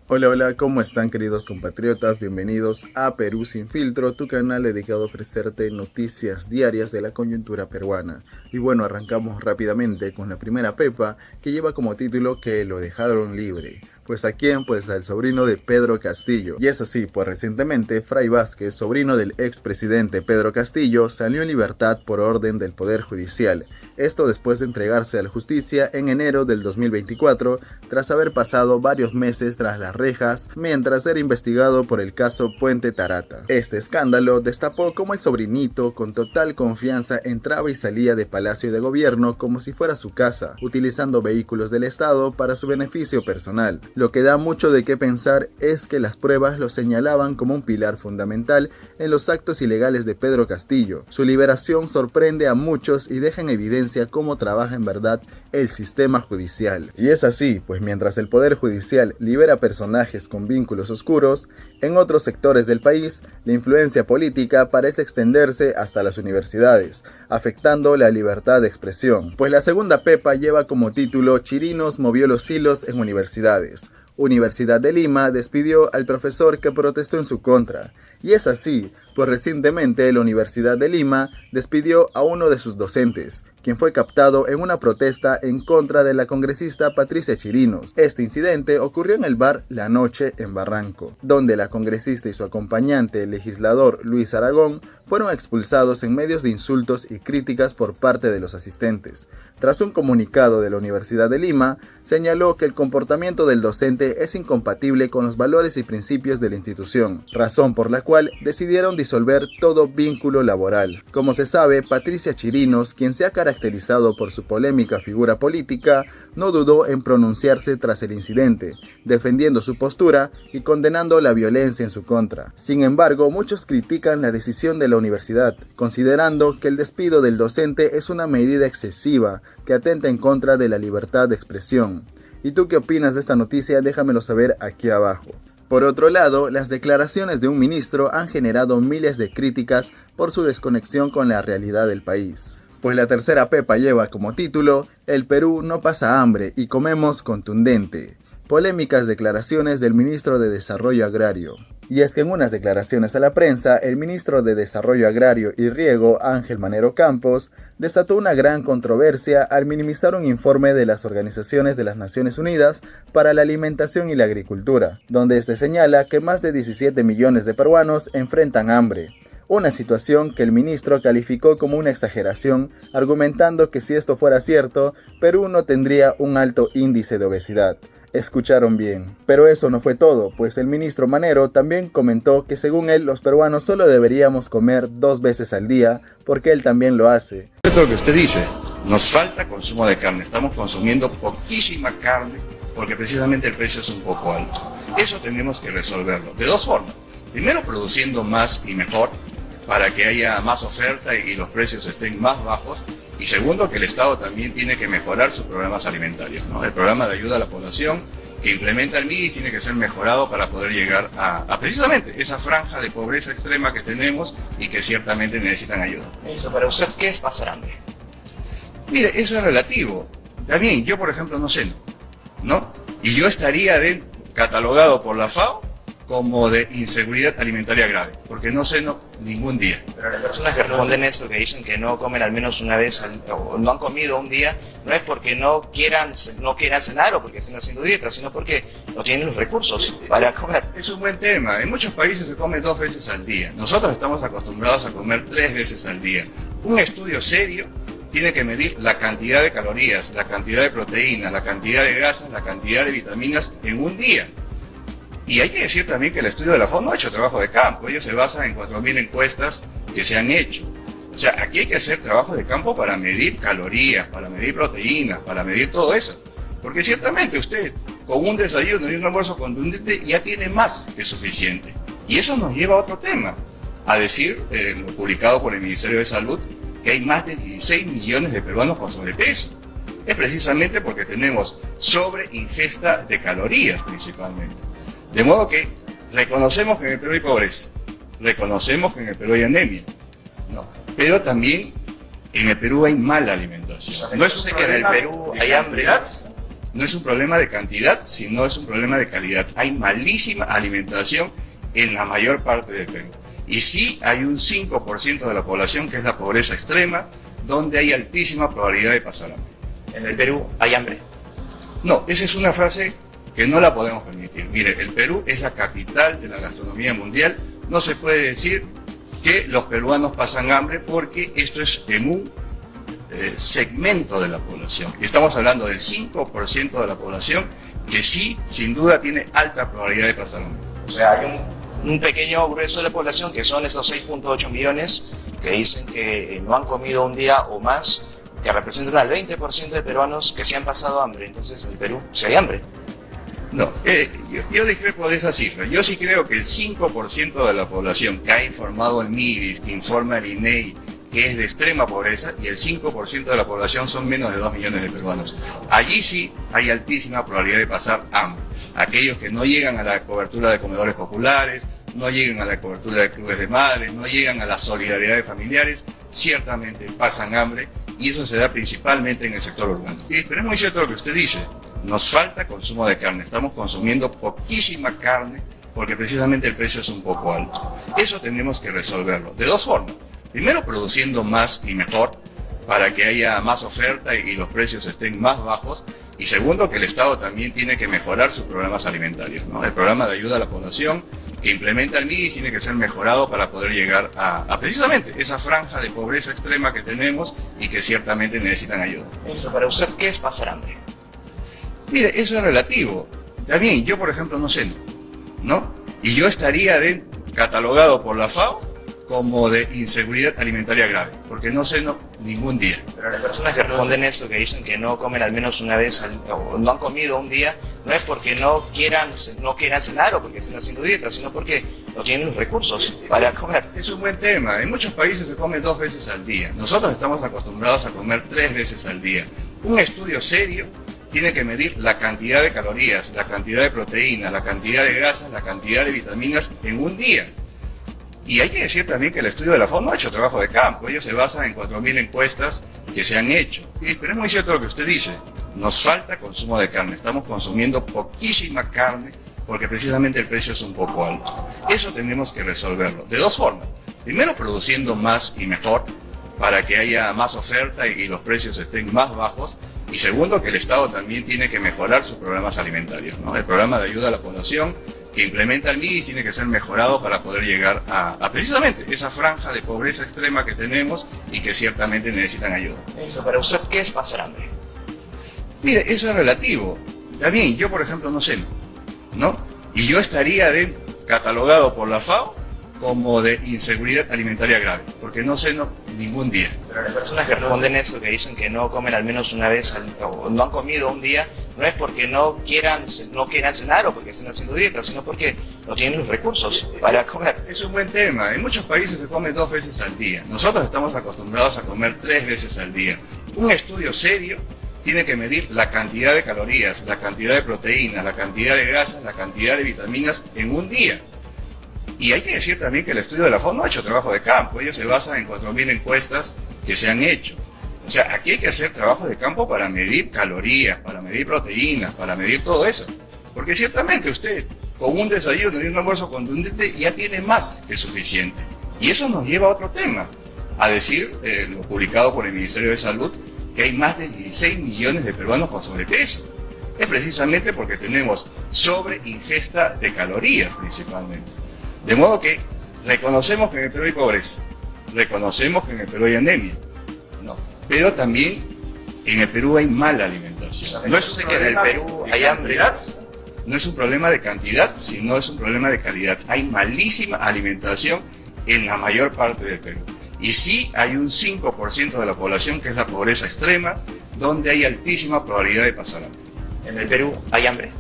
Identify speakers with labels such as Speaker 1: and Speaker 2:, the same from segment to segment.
Speaker 1: Hola, hola, ¿cómo están queridos compatriotas? Bienvenidos a Perú Sin Filtro, tu canal dedicado a ofrecerte noticias diarias de la coyuntura peruana. Y bueno, arrancamos rápidamente con la primera pepa que lleva como título que lo dejaron libre. Pues ¿a quién? Pues al sobrino de Pedro Castillo. Y es así, pues recientemente Fray Vázquez, sobrino del expresidente Pedro Castillo, salió en libertad por orden del Poder Judicial. Esto después de entregarse a la justicia en enero del 2024, tras haber pasado varios meses tras las rejas mientras era investigado por el caso Puente Tarata. Este escándalo destapó cómo el sobrinito con total confianza entraba y salía de Palacio de Gobierno como si fuera su casa, utilizando vehículos del Estado para su beneficio personal. Lo que da mucho de qué pensar es que las pruebas lo señalaban como un pilar fundamental en los actos ilegales de Pedro Castillo. Su liberación sorprende a muchos y deja en evidencia cómo trabaja en verdad el sistema judicial. Y es así, pues mientras el Poder Judicial libera personajes con vínculos oscuros, en otros sectores del país, la influencia política parece extenderse hasta las universidades, afectando la libertad de expresión. Pues la segunda pepa lleva como título Chirinos movió los hilos en universidades. Universidad de Lima despidió al profesor que protestó en su contra. Y es así, pues recientemente la Universidad de Lima despidió a uno de sus docentes, quien fue captado en una protesta en contra de la congresista Patricia Chirinos. Este incidente ocurrió en el bar La Noche en Barranco, donde la congresista y su acompañante, el legislador Luis Aragón, fueron expulsados en medios de insultos y críticas por parte de los asistentes. Tras un comunicado de la Universidad de Lima, señaló que el comportamiento del docente es incompatible con los valores y principios de la institución, razón por la cual decidieron disolver todo vínculo laboral. Como se sabe, Patricia Chirinos, quien se ha caracterizado por su polémica figura política, no dudó en pronunciarse tras el incidente, defendiendo su postura y condenando la violencia en su contra. Sin embargo, muchos critican la decisión de la universidad, considerando que el despido del docente es una medida excesiva que atenta en contra de la libertad de expresión. ¿Y tú qué opinas de esta noticia? Déjamelo saber aquí abajo. Por otro lado, las declaraciones de un ministro han generado miles de críticas por su desconexión con la realidad del país. Pues la tercera pepa lleva como título El Perú no pasa hambre y comemos contundente. Polémicas declaraciones del ministro de Desarrollo Agrario. Y es que en unas declaraciones a la prensa, el ministro de Desarrollo Agrario y Riego, Ángel Manero Campos, desató una gran controversia al minimizar un informe de las Organizaciones de las Naciones Unidas para la Alimentación y la Agricultura, donde se señala que más de 17 millones de peruanos enfrentan hambre. Una situación que el ministro calificó como una exageración, argumentando que si esto fuera cierto, Perú no tendría un alto índice de obesidad. Escucharon bien. Pero eso no fue todo, pues el ministro Manero también comentó que según él los peruanos solo deberíamos comer 2 veces al día, porque él también lo hace.
Speaker 2: Es lo que usted dice, nos falta consumo de carne, estamos consumiendo poquísima carne porque precisamente el precio es un poco alto. Eso tenemos que resolverlo de dos formas. Primero, produciendo más y mejor para que haya más oferta y los precios estén más bajos. Y segundo, que el Estado también tiene que mejorar sus programas alimentarios, ¿no? El programa de ayuda a la población que implementa el MIDI tiene que ser mejorado para poder llegar a precisamente esa franja de pobreza extrema que tenemos y que ciertamente necesitan ayuda.
Speaker 3: Eso, para usted, ¿qué es pasar hambre?
Speaker 2: Mire, eso es relativo. También, yo por ejemplo no ceno, ¿no? Y yo estaría catalogado por la FAO como de inseguridad alimentaria grave, porque no ceno ningún día.
Speaker 3: Pero las personas que responden esto, que dicen que no comen al menos una vez o no han comido un día, no es porque no quieran cenar o porque estén haciendo dieta, sino porque no tienen los recursos para comer.
Speaker 2: Es un buen tema. En muchos países se come 2 veces al día. Nosotros estamos acostumbrados a comer 3 veces al día. Un estudio serio tiene que medir la cantidad de calorías, la cantidad de proteínas, la cantidad de grasas, la cantidad de vitaminas en un día. Y hay que decir también que el estudio de la FAO no ha hecho trabajo de campo, ellos se basan en 4.000 encuestas que se han hecho. O sea, aquí hay que hacer trabajo de campo para medir calorías, para medir proteínas, para medir todo eso. Porque ciertamente usted con un desayuno y un almuerzo contundente ya tiene más que suficiente. Y eso nos lleva a otro tema, a decir, lo publicado por el Ministerio de Salud, que hay más de 16 millones de peruanos con sobrepeso. Es precisamente porque tenemos sobreingesta de calorías principalmente. De modo que reconocemos que en el Perú hay pobreza, reconocemos que en el Perú hay anemia, ¿no? Pero también en el Perú hay mala alimentación.
Speaker 3: No es usted que en el Perú hay hambre.
Speaker 2: no es un problema de cantidad, sino es un problema de calidad. Hay malísima alimentación en la mayor parte del Perú. Y sí hay un 5% de la población que es la pobreza extrema, donde hay altísima probabilidad de pasar hambre.
Speaker 3: En el Perú hay hambre.
Speaker 2: No, esa es una frase que no la podemos permitir. Mire, el Perú es la capital de la gastronomía mundial. No se puede decir que los peruanos pasan hambre porque esto es en un segmento de la población. Y estamos hablando del 5% de la población que sí, sin duda, tiene alta probabilidad de pasar hambre.
Speaker 3: O sea, hay un pequeño grueso de la población que son esos 6.8 millones que dicen que no han comido un día o más, que representan al 20% de peruanos que se han pasado hambre. Entonces, en el Perú sí hay hambre.
Speaker 2: No, yo discrepo de esa cifra. Yo sí creo que el 5% de la población que ha informado el MIDIS, que informa el INEI, que es de extrema pobreza, y el 5% de la población son menos de 2 millones de peruanos. Allí sí hay altísima probabilidad de pasar hambre. Aquellos que no llegan a la cobertura de comedores populares, no llegan a la cobertura de clubes de madres, no llegan a la solidaridad de familiares, ciertamente pasan hambre, y eso se da principalmente en el sector urbano. Pero es muy cierto lo que usted dice. Nos falta consumo de carne, estamos consumiendo poquísima carne porque precisamente el precio es un poco alto. Eso tenemos que resolverlo de dos formas. Primero, produciendo más y mejor para que haya más oferta y los precios estén más bajos. Y segundo, que el Estado también tiene que mejorar sus programas alimentarios, ¿no? El programa de ayuda a la población que implementa el MIDIS tiene que ser mejorado para poder llegar a precisamente esa franja de pobreza extrema que tenemos y que ciertamente necesitan ayuda.
Speaker 3: Eso, para usted, ¿qué es pasar hambre?
Speaker 2: Mire, eso es relativo. También yo, por ejemplo, no ceno, ¿no? Y yo estaría catalogado por la FAO como de inseguridad alimentaria grave, porque no ceno ningún día.
Speaker 3: Pero las personas que responden esto, que dicen que no comen al menos una vez, o no han comido un día, no es porque no quieran cenar o porque estén haciendo dieta, sino porque no tienen los recursos para comer.
Speaker 2: Es un buen tema. En muchos países se come 2 veces al día. Nosotros estamos acostumbrados a comer 3 veces al día. Un estudio serio tiene que medir la cantidad de calorías, la cantidad de proteínas, la cantidad de grasas, la cantidad de vitaminas en un día. Y hay que decir también que el estudio de la FAO no ha hecho trabajo de campo. Ellos se basan en 4.000 encuestas que se han hecho. Pero es muy cierto lo que usted dice. Nos falta consumo de carne. Estamos consumiendo poquísima carne porque precisamente el precio es un poco alto. Eso tenemos que resolverlo de dos formas. Primero, produciendo más y mejor para que haya más oferta y los precios estén más bajos. Y segundo, que el Estado también tiene que mejorar sus programas alimentarios, ¿no? El programa de ayuda a la población que implementa el MIDIS tiene que ser mejorado para poder llegar a precisamente esa franja de pobreza extrema que tenemos y que ciertamente necesitan ayuda.
Speaker 3: Eso, para usted, ¿qué es pasar hambre?
Speaker 2: Mire, eso es relativo. También yo, por ejemplo, no ceno, ¿no? Y yo estaría catalogado por la FAO como de inseguridad alimentaria grave, porque no ceno ningún día.
Speaker 3: Pero las personas que responden esto, que dicen que no comen al menos una vez, o no han comido un día, no es porque no quieran cenar o porque estén haciendo dieta, sino porque no tienen los recursos para comer.
Speaker 2: Es un buen tema. En muchos países se come 2 veces al día. Nosotros estamos acostumbrados a comer 3 veces al día. Un estudio serio tiene que medir la cantidad de calorías, la cantidad de proteínas, la cantidad de grasas, la cantidad de vitaminas en un día. Y hay que decir también que el estudio de la FAO no ha hecho trabajo de campo. Ellos se basan en 4.000 encuestas que se han hecho. O sea, aquí hay que hacer trabajo de campo para medir calorías, para medir proteínas, para medir todo eso. Porque ciertamente usted, con un desayuno y un almuerzo contundente, ya tiene más que suficiente. Y eso nos lleva a otro tema, a decir, lo publicado por el Ministerio de Salud, que hay más de 16 millones de peruanos con sobrepeso. Es precisamente porque tenemos sobreingesta de calorías principalmente. De modo que reconocemos que en el Perú hay pobreza, reconocemos que en el Perú hay anemia, no, pero también en el Perú hay mala alimentación.
Speaker 3: No es que en el Perú hay hambre.
Speaker 2: No es un problema de cantidad, sino es un problema de calidad. Hay malísima alimentación en la mayor parte del Perú. Y sí hay un 5% de la población que es la pobreza extrema, donde hay altísima probabilidad de pasar hambre.
Speaker 3: En el Perú hay hambre.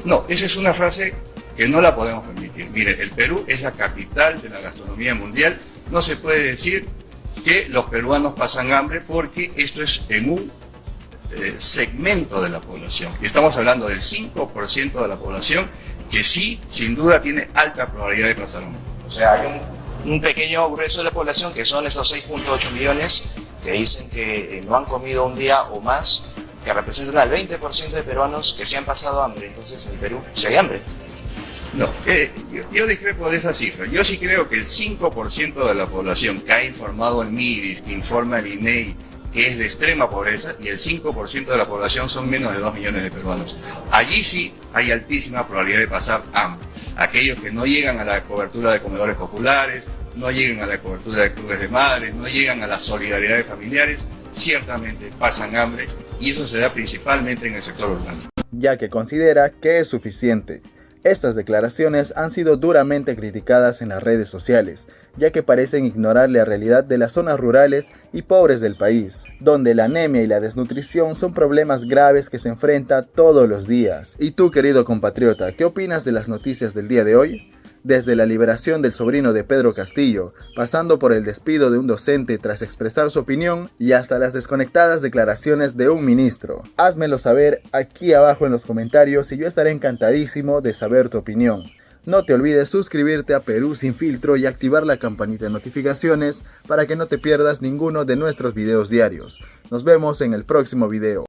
Speaker 2: No, esa es una frase que no la podemos permitir. Mire, el Perú es la capital de la gastronomía mundial. No se puede decir que los peruanos pasan hambre porque esto es en un segmento de la población. Y estamos hablando del 5% de la población que sí, sin duda, tiene alta probabilidad de pasar hambre.
Speaker 3: O sea, hay un pequeño grueso de la población que son esos 6.8 millones que dicen que no han comido un día o más, que representan al 20% de peruanos que se han pasado hambre. Entonces en Perú sí hay hambre.
Speaker 2: No, yo discrepo de esa cifra. Yo sí creo que el 5% de la población que ha informado el MIDIS, que informa el INEI, que es de extrema pobreza, y el 5% de la población son menos de 2 millones de peruanos. Allí sí hay altísima probabilidad de pasar hambre. Aquellos que no llegan a la cobertura de comedores populares, no llegan a la cobertura de clubes de madres, no llegan a la solidaridad de familiares, ciertamente pasan hambre, y eso se da principalmente en el sector urbano.
Speaker 1: Ya que considera que es suficiente. Estas declaraciones han sido duramente criticadas en las redes sociales, ya que parecen ignorar la realidad de las zonas rurales y pobres del país, donde la anemia y la desnutrición son problemas graves que se enfrenta todos los días. ¿Y tú, querido compatriota, qué opinas de las noticias del día de hoy? Desde la liberación del sobrino de Pedro Castillo, pasando por el despido de un docente tras expresar su opinión y hasta las desconectadas declaraciones de un ministro. Házmelo saber aquí abajo en los comentarios y yo estaré encantadísimo de saber tu opinión. No te olvides suscribirte a Perú Sin Filtro y activar la campanita de notificaciones para que no te pierdas ninguno de nuestros videos diarios. Nos vemos en el próximo video.